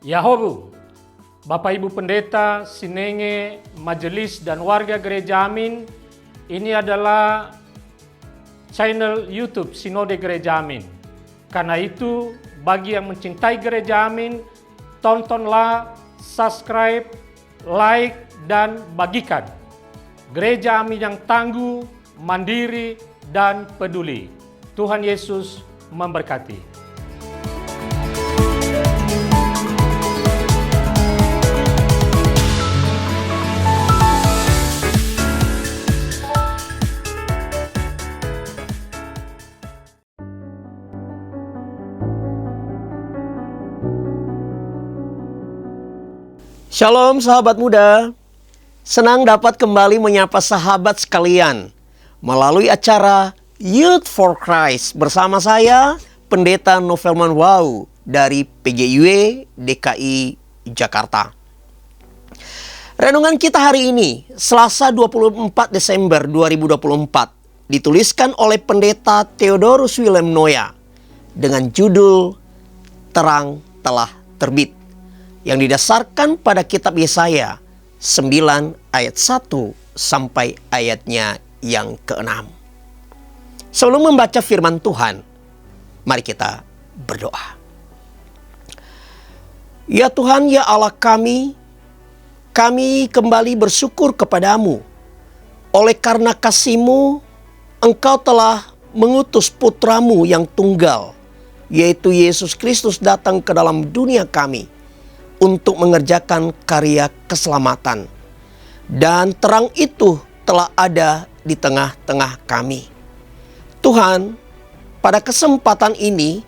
Yahobu, Bapak Ibu Pendeta, Sinenge, Majelis dan warga Gereja Amin, ini adalah channel YouTube Sinode Gereja Amin. Karena itu, bagi yang mencintai Gereja Amin, tontonlah, subscribe, like, dan bagikan. Gereja Amin yang tangguh, mandiri, dan peduli. Tuhan Yesus memberkati. Shalom sahabat muda, senang dapat kembali menyapa sahabat sekalian melalui acara Youth for Christ bersama saya, Pendeta Novelman Wau dari PGIW DKI Jakarta. Renungan kita hari ini, Selasa 24 Desember 2024, dituliskan oleh Pendeta Theodorus Willem Noya dengan judul Terang Telah Terbit, yang didasarkan pada kitab Yesaya 9 ayat 1 sampai ayatnya yang ke-6. Sebelum membaca firman Tuhan, mari kita berdoa. Ya Tuhan, ya Allah kami kembali bersyukur kepadamu. Oleh karena kasih-Mu, Engkau telah mengutus putra-Mu yang tunggal, yaitu Yesus Kristus, datang ke dalam dunia kami untuk mengerjakan karya keselamatan. Dan terang itu telah ada di tengah-tengah kami. Tuhan, pada kesempatan ini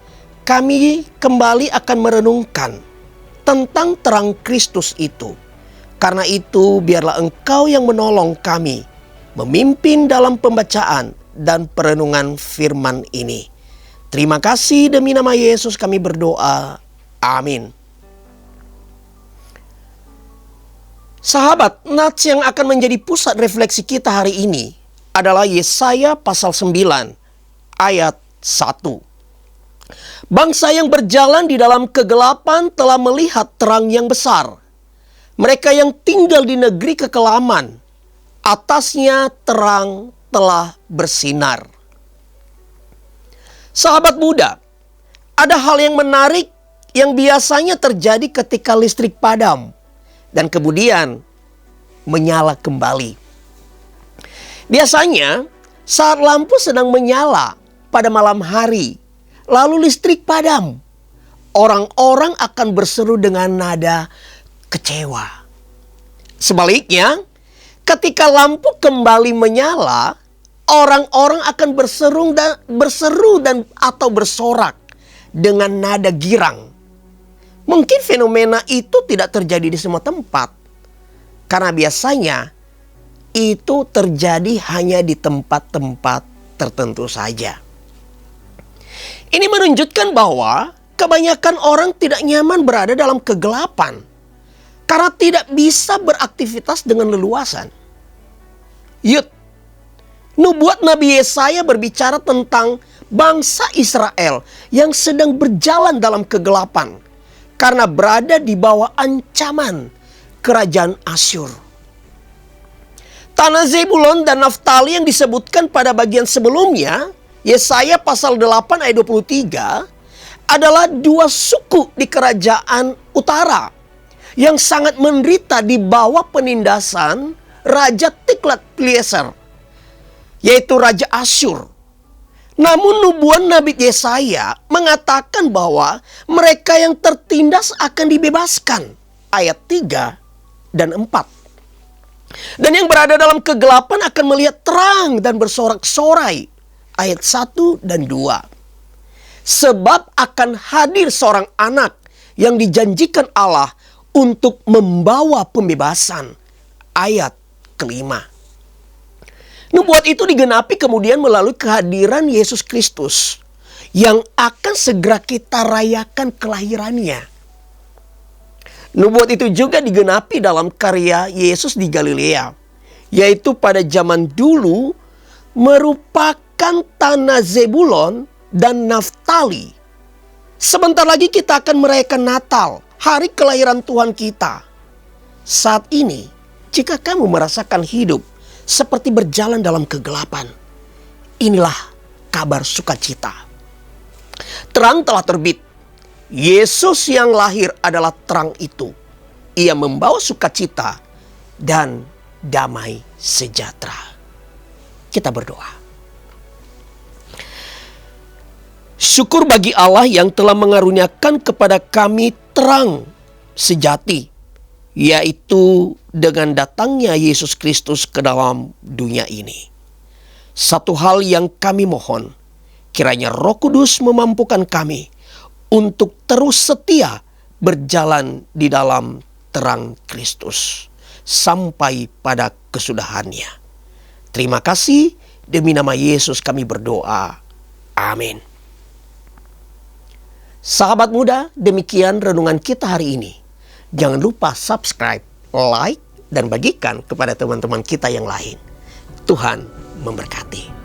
kami kembali akan merenungkan tentang terang Kristus itu. Karena itu biarlah Engkau yang menolong kami memimpin dalam pembacaan dan perenungan firman ini. Terima kasih, demi nama Yesus kami berdoa. Amin. Sahabat, nats yang akan menjadi pusat refleksi kita hari ini adalah Yesaya pasal 9 ayat 1. Bangsa yang berjalan di dalam kegelapan telah melihat terang yang besar. Mereka yang tinggal di negeri kekelaman, atasnya terang telah bersinar. Sahabat muda, ada hal yang menarik yang biasanya terjadi ketika listrik padam dan kemudian menyala kembali. Biasanya saat lampu sedang menyala pada malam hari, lalu listrik padam, orang-orang akan berseru dengan nada kecewa. Sebaliknya, ketika lampu kembali menyala, orang-orang akan berseru atau bersorak dengan nada girang. Mungkin fenomena itu tidak terjadi di semua tempat, karena biasanya itu terjadi hanya di tempat-tempat tertentu saja. Ini menunjukkan bahwa kebanyakan orang tidak nyaman berada dalam kegelapan, karena tidak bisa beraktivitas dengan leluasan. Nubuat Nabi Yesaya berbicara tentang bangsa Israel yang sedang berjalan dalam kegelapan, karena berada di bawah ancaman kerajaan Asyur. Tanah Zebulon dan Naftali yang disebutkan pada bagian sebelumnya, Yesaya pasal 8 ayat 23, adalah dua suku di kerajaan utara yang sangat menderita di bawah penindasan Raja Tiglat-Pileser, yaitu Raja Asyur. Namun nubuat Nabi Yesaya mengatakan bahwa mereka yang tertindas akan dibebaskan. Ayat 3 dan 4. Dan yang berada dalam kegelapan akan melihat terang dan bersorak-sorai. Ayat 1 dan 2. Sebab akan hadir seorang anak yang dijanjikan Allah untuk membawa pembebasan. Ayat kelima. Nubuat itu digenapi kemudian melalui kehadiran Yesus Kristus yang akan segera kita rayakan kelahirannya. Nubuat itu juga digenapi dalam karya Yesus di Galilea, yaitu pada zaman dulu merupakan tanah Zebulon dan Naftali. Sebentar lagi kita akan merayakan Natal hari kelahiran Tuhan kita. Saat ini, jika kamu merasakan hidup seperti berjalan dalam kegelapan, inilah kabar sukacita. Terang telah terbit. Yesus yang lahir adalah terang itu. Ia membawa sukacita dan damai sejahtera. Kita berdoa. Syukur bagi Allah yang telah mengaruniakan kepada kami terang sejati, yaitu dengan datangnya Yesus Kristus ke dalam dunia ini. Satu hal yang kami mohon, kiranya Roh Kudus memampukan kami untuk terus setia berjalan di dalam terang Kristus sampai pada kesudahannya. Terima kasih, demi nama Yesus kami berdoa. Amin. Sahabat muda, demikian renungan kita hari ini. Jangan lupa subscribe, like, dan bagikan kepada teman-teman kita yang lain. Tuhan memberkati.